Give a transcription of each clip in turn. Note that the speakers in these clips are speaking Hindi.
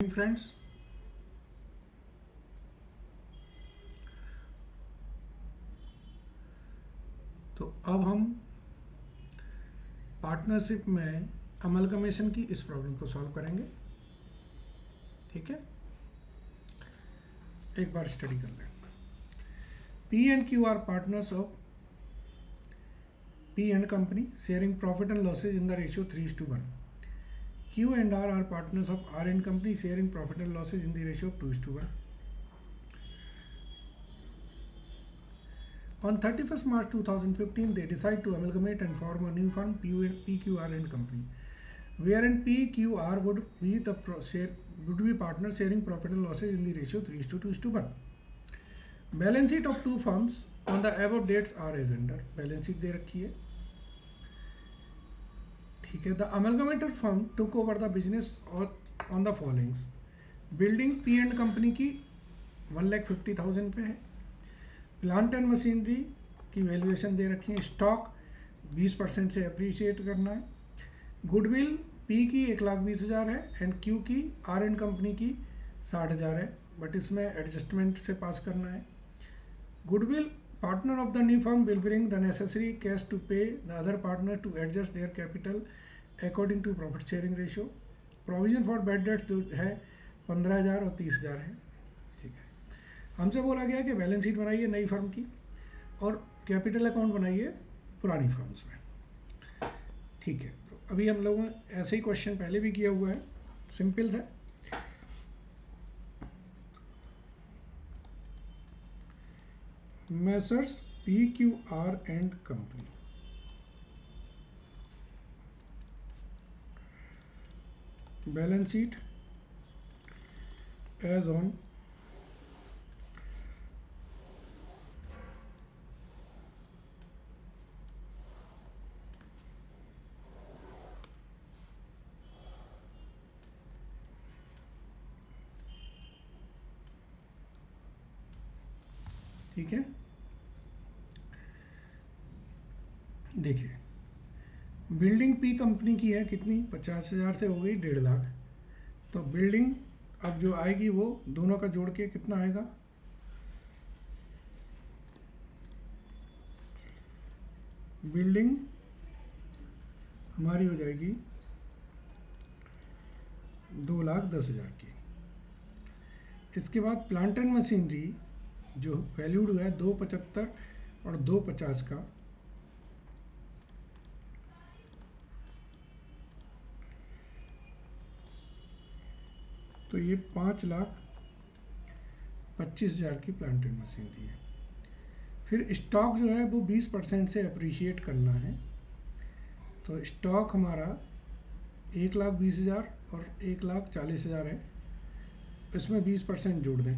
फ्रेंड्स, तो अब हम पार्टनरशिप में अमलगमेशन की इस प्रॉब्लम को सॉल्व करेंगे। ठीक है, एक बार स्टडी कर लें। P and Q R partners of P and company sharing profit and losses in the ratio 3:1। Q and R are partners of R and company sharing profit and losses in the ratio of 2:1. On 31st March 2015, they decide to amalgamate and form a new firm, PQR and Company, wherein PQR would be partners sharing profit and losses in the ratio 3:2:1. Balance sheet of two firms on the above dates are as under. Balance sheet दे रखी है। ठीक है, the amalgamated firm took over the business on the followings. Building P and company की 1,50,000 पे है। प्लांट एंड मशीनरी की वैल्यूएशन दे रखी है। स्टॉक 20% से अप्रिशिएट करना है। गुडविल पी की 1,20,000 है एंड क्यू की आर एंड कंपनी की 60,000 है, बट इसमें एडजस्टमेंट से पास करना है। Goodwill partner of the new firm will bring the necessary cash to pay the other partner to adjust their capital according to profit sharing ratio. Provision for bad debts जो है 15,000 और 30,000 है। ठीक है, हमसे बोला गया कि बैलेंस शीट बनाइए नई फर्म की और कैपिटल अकाउंट बनाइए पुरानी फर्म्स में। ठीक है, तो अभी हम लोगों ने ऐसे ही क्वेश्चन पहले भी किया हुआ है, सिंपल था। Messrs PQR and company, balance sheet as on ठीक है। देखिए, बिल्डिंग पी कंपनी की है कितनी, 50,000 से हो गई 1.5 लाख। तो बिल्डिंग अब जो आएगी वो दोनों का जोड़ के कितना आएगा, बिल्डिंग हमारी हो जाएगी 2,10,000 की। इसके बाद प्लांट एंड मशीनरी जो वैल्यूड हुआ है 275 और 250 का, तो ये 5,25,000 की प्लांट एंड मशीनरी है। फिर स्टॉक जो है वो 20% से अप्रिशिएट करना है। तो स्टॉक हमारा 1,20,000 और 1,40,000 है, इसमें 20% जोड़ दें।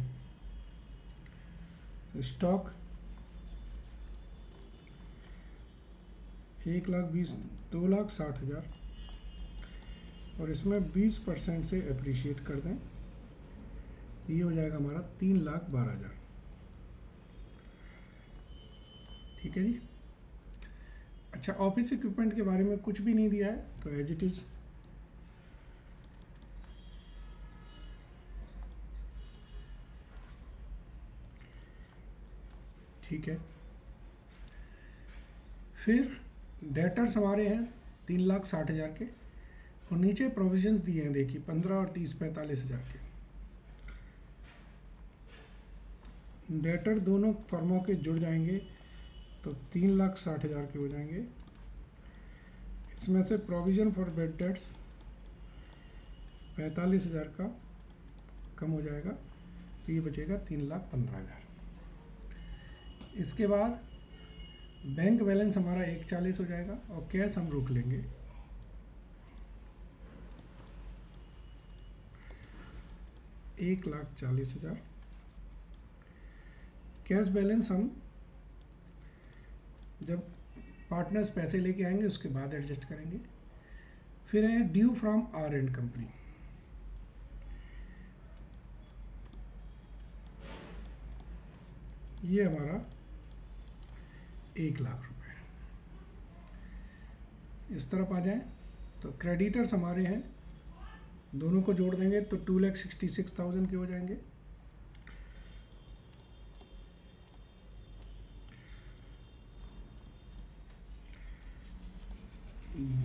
तो स्टॉक 1,20,000 2,60,000 और इसमें 20% से अप्रिशिएट कर दें, ये हो जाएगा हमारा 3,12,000। ठीक है जी। अच्छा, ऑफिस इक्विपमेंट के बारे में कुछ भी नहीं दिया है, तो एज इट इज ठीक है। फिर डेटर्स हमारे हैं 3,60,000 के और नीचे प्रोविजंस दिए हैं, देखिए 15 और 30 45,000 के। डेटर दोनों फर्मों के जुड़ जाएंगे तो 3,60,000 के हो जाएंगे। इसमें से प्रोविजन फॉर बैड डेट्स 45,000 का कम हो जाएगा, तो ये बचेगा 3,15,000। इसके बाद बैंक बैलेंस हमारा 1,40,000 हो जाएगा और कैश हम रोक लेंगे 1,40,000। कैश बैलेंस हम जब पार्टनर्स पैसे लेके आएंगे उसके बाद एडजस्ट करेंगे। फिर है due from R and company, ये हमारा 1,00,000 रुपये। इस तरफ आ जाए तो क्रेडिटर्स हमारे हैं दोनों को जोड़ देंगे तो 2,66,000 के हो जाएंगे।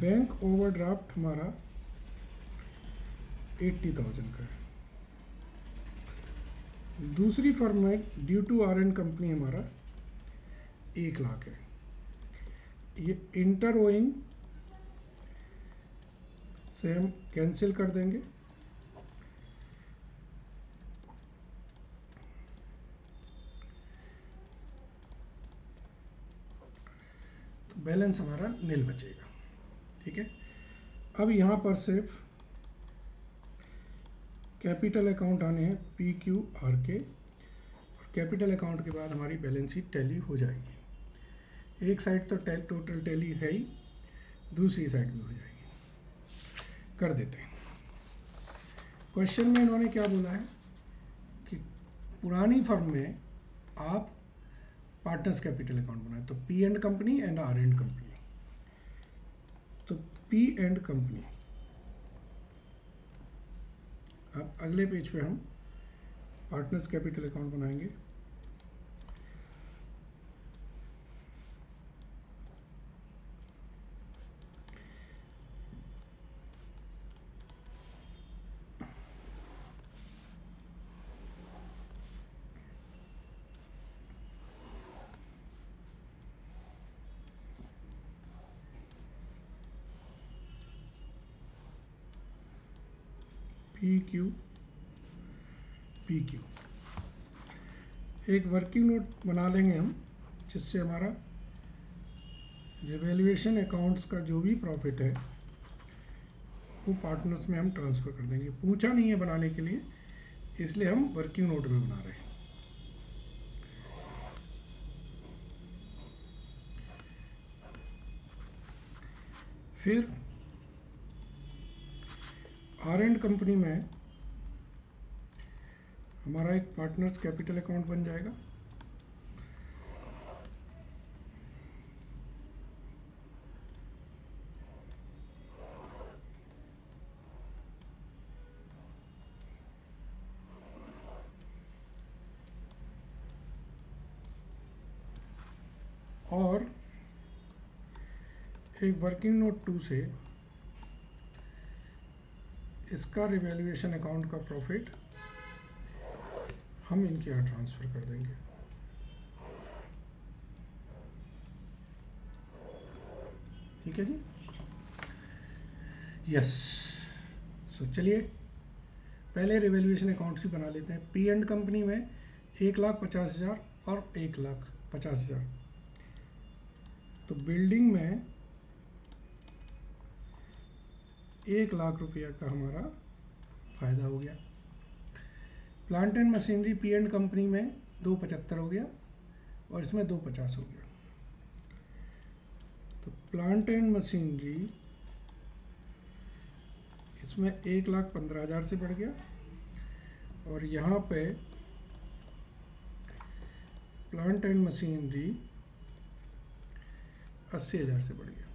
बैंक ओवरड्राफ्ट हमारा 80,000 का है। दूसरी फर्म में due to R and company हमारा 1,00,000 है। ये इंटर ओइंग से हम कैंसिल कर देंगे। तो बैलेंस हमारा नील बचेगा। ठीक है, अब यहाँ पर सिर्फ कैपिटल अकाउंट आने हैं PQR के, और कैपिटल अकाउंट के बाद हमारी बैलेंस शीट टैली हो जाएगी। एक साइड तो टोटल टैली है ही, दूसरी साइड भी हो जाएगी। कर देते हैं। क्वेश्चन में इन्होंने क्या बोला है कि पुरानी फर्म में आप पार्टनर्स कैपिटल अकाउंट बनाए, तो P and company and R and company. तो P एंड कंपनी, अब अगले पेज पे हम पार्टनर्स कैपिटल अकाउंट बनाएंगे। PQ एक वर्किंग नोट बना लेंगे हम, जिससे हमारा रिवैल्यूएशन अकाउंट्स का जो भी प्रॉफिट है वो पार्टनर्स में हम ट्रांसफ़र कर देंगे। पूछा नहीं है बनाने के लिए, इसलिए हम वर्किंग नोट में बना रहे हैं। फिर आर एंड कंपनी में हमारा एक पार्टनर्स कैपिटल अकाउंट बन जाएगा। और एक वर्किंग नोट 2 से इसका रिवैल्यूएशन अकाउंट का प्रॉफिट हम इनके यहाँ ट्रांसफ़र कर देंगे। ठीक है जी, यस। सो चलिए पहले रिवैल्यूएशन अकाउंट्स भी बना लेते हैं। P एंड कंपनी में 1,50,000 और 1,50,000। तो बिल्डिंग में 1,00,000 रुपया का हमारा फ़ायदा हो गया। Plant and machinery P and company में 2,75 हो गया, और इसमें 2,50 हो गया। तो प्लांट एंड मशीनरी इसमें 1,15,000 से बढ़ गया, और यहाँ पे प्लांट एंड मशीनरी 80,000 से बढ़ गया।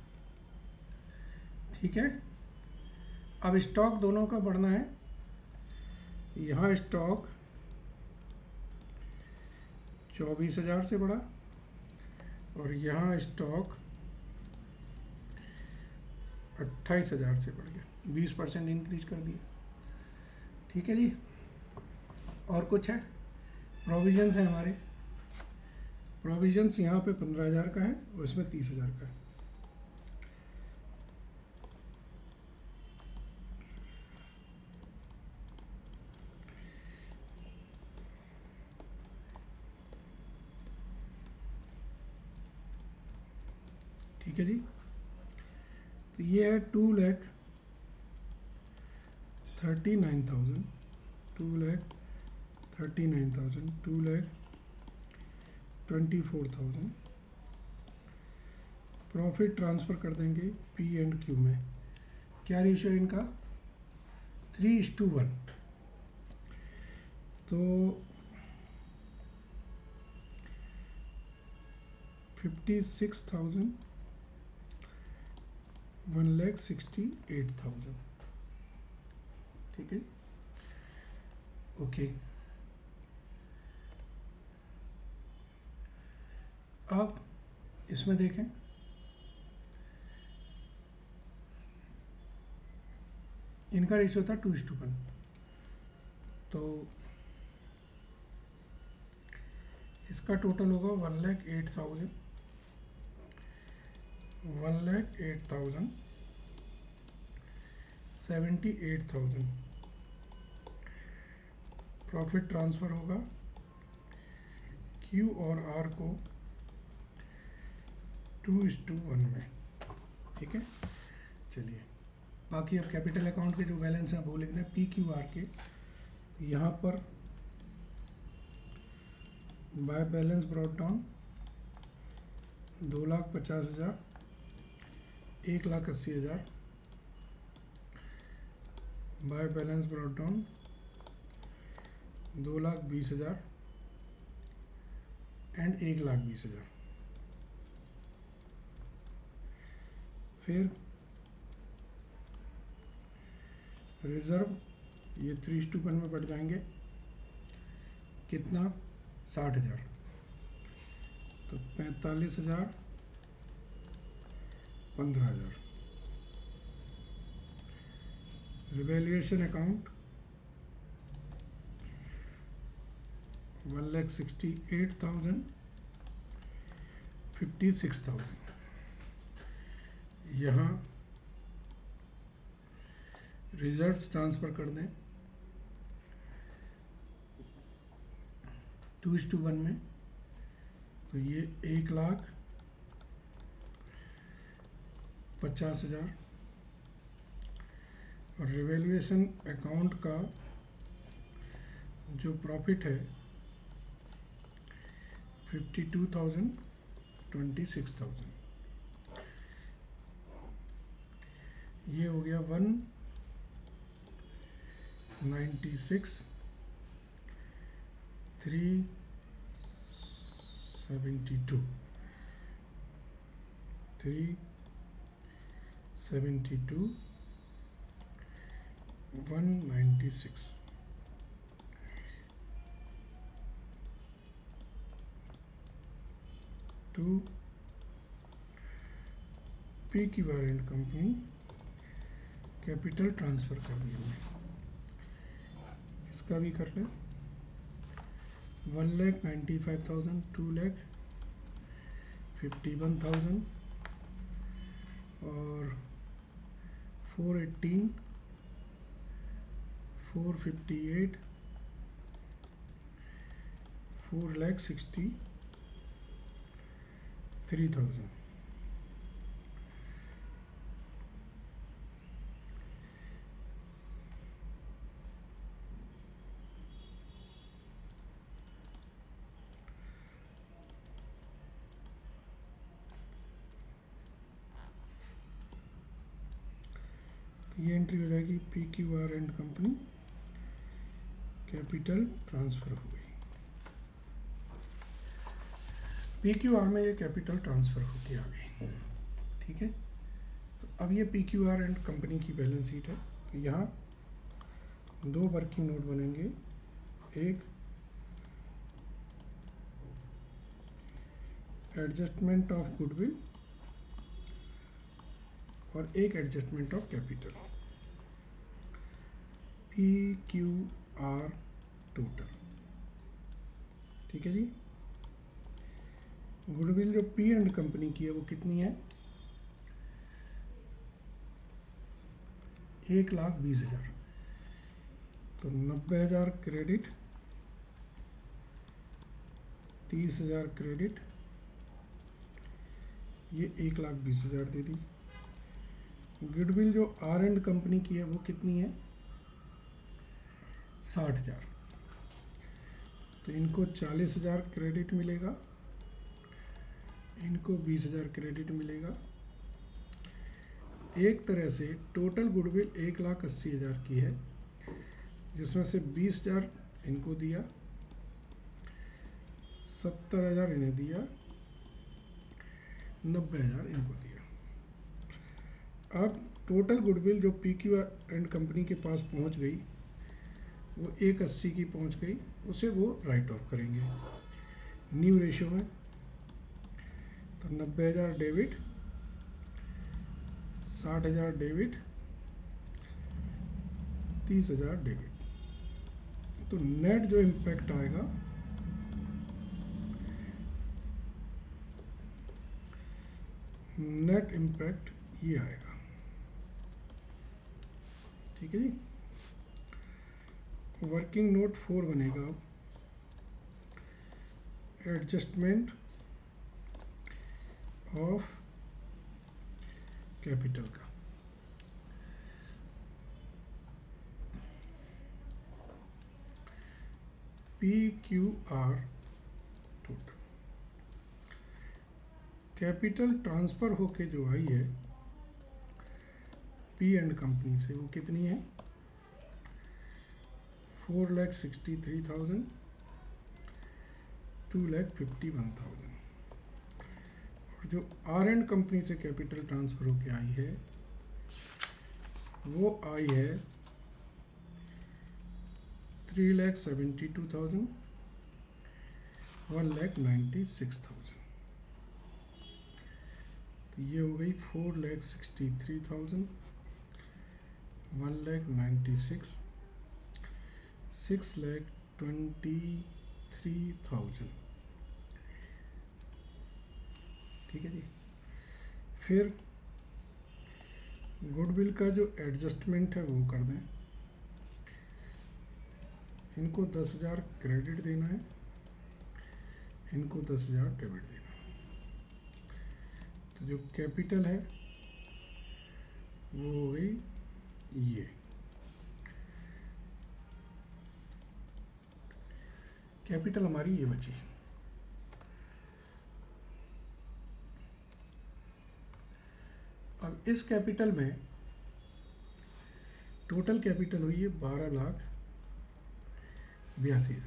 ठीक है, अब स्टॉक दोनों का बढ़ना है। यहाँ स्टॉक 24,000 से बढ़ा, और यहाँ स्टॉक 28,000 से बढ़ गया। 20% इंक्रीज कर दिया। ठीक है जी, और कुछ है? प्रोविजंस है हमारे। प्रोविजंस यहाँ पे 15,000 का है, और इसमें 30,000 का है। ठीक है जी, तो ये है 2,39,000, 2,39,000, 2,24,000। प्रॉफिट ट्रांसफ़र कर देंगे P एंड Q में। क्या रेशियो है इनका? 3:1। तो 56,000, 1,68,000। ठीक है, ओके। अब इसमें देखें, इनका रेशियो था 2:1, तो इसका टोटल होगा 1,08,000, 1,08,000, 78,000 प्रॉफिट ट्रांसफ़र होगा क्यू और आर को 2:1 में, ठीक है। चलिए बाकी अब कैपिटल अकाउंट के जो बैलेंस हैं वो लिख दें पी क्यू आर के। यहाँ पर by balance brought down 2,50,000, 1,80,000, by balance brought down 2,20,000 and 1,20,000। फिर रिजर्व ये 3:1 में बढ़ जाएंगे, कितना 60,000, तो 45,000, 15,000। Revaluation account 1,68,000, 56,000। यहाँ रिजर्व्स ट्रांसफ़र कर दें 2:1 में, तो ये 1,50,000 और रिवैल्यूएशन अकाउंट का जो प्रॉफिट है 52,000, 26,000। ये हो गया 196, 372, 196। To P Q R and company capital transfer कर दिया हमने। इसका भी कर लें 1,95,000, 2,51,000 और 418, 458, 4,63,000। ये एंट्री हो जाएगी P Q R and company capital transfer हो गई। पी क्यू आर में ये कैपिटल ट्रांसफ़र होके आ गई, ठीक है। तो अब ये P Q R and company की बैलेंस शीट है। यहाँ 2 वर्किंग नोट बनेंगे, एक एडजस्टमेंट ऑफ गुडविल और एक adjustment of capital, P Q are total, ठीक है जी। गुडविल जो पी एंड कंपनी की है वो कितनी है 1,20,000, तो 90,000 क्रेडिट, 30,000 क्रेडिट, ये 1,20,000 दे दी। गुडविल जो आर एंड कंपनी की है वो कितनी है 60,000, तो इनको 40,000 क्रेडिट मिलेगा, इनको 20,000 क्रेडिट मिलेगा। एक तरह से टोटल गुडविल 1,80,000 की है, जिसमें से 20,000 इनको दिया, 70,000 इन्हें दिया, 90,000 इनको दिया। अब टोटल गुडविल जो पी क्यू एंड कंपनी के पास पहुंच गई वो 180 की पहुंच गई, उसे वो राइट ऑफ करेंगे। न्यू रेशो में तो 90,000 डेबिट, 60,000 डेबिट, 30,000 डेबिट। तो नेट जो इम्पैक्ट आएगा नेट इम्पैक्ट ये आएगा। ठीक है जी। वर्किंग नोट 4 बनेगा एडजस्टमेंट ऑफ कैपिटल का। PQR टोटल कैपिटल ट्रांसफर होके जो आई है पी एंड कंपनी से, वो कितनी है? 4,63,000, 2,51,000। और जो आर एंड कंपनी से कैपिटल ट्रांसफर होके आई है वो आई है 3,72,000, 1,96,000। तो ये हो गई 4,63,000, 1,96,000, 6,23,000। ठीक है जी। फिर गुडविल का जो एडजस्टमेंट है वो कर दें। इनको 10,000 क्रेडिट देना है, इनको 10,000 डेबिट देना है। तो जो कैपिटल है वो हो गई ये। कैपिटल हमारी ये बची। अब इस कैपिटल में टोटल कैपिटल हुई है 12,82,000 की।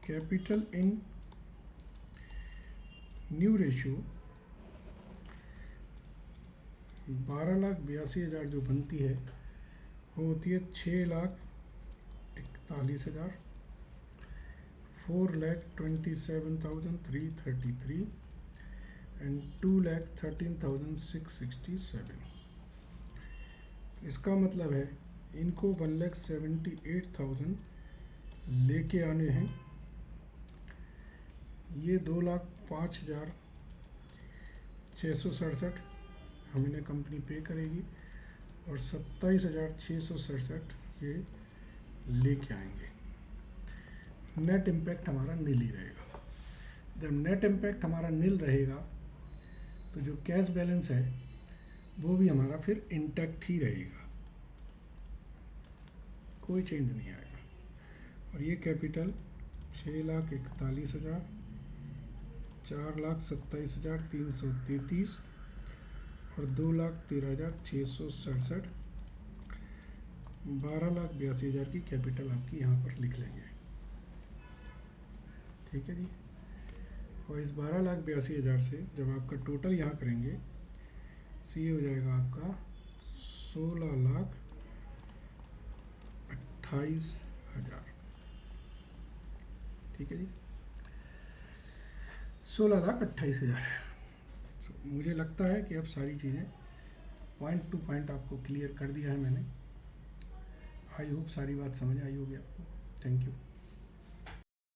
कैपिटल इन न्यू रेशियो 12,82,000 जो बनती है वो होती है 6,41,000, 4,27,333 एंड 2,13,667। इसका मतलब है इनको 1,78,000 लेके आने हैं। ये 2,05,667 हमें कंपनी पे करेगी और 27,667 ये लेके आएंगे। नेट इम्पैक्ट हमारा नील ही रहेगा। जब नेट इम्पैक्ट हमारा नील रहेगा तो जो कैश बैलेंस है वो भी हमारा फिर इंटैक्ट ही रहेगा, कोई चेंज नहीं आएगा। और ये कैपिटल 6,41,000, 4,27,333 और 2,13,667, 12,82,000 की कैपिटल आपकी यहाँ पर लिख लेंगे। ठीक है जी। और इस 12,82,000 से जब आपका टोटल यहाँ करेंगे तो ये हो जाएगा आपका 16,28,000। ठीक है जी, 16,28,000। मुझे लगता है कि अब सारी चीज़ें पॉइंट टू पॉइंट आपको क्लियर कर दिया है मैंने। आई होप सारी बात समझ आई होगी आपको। Thank you.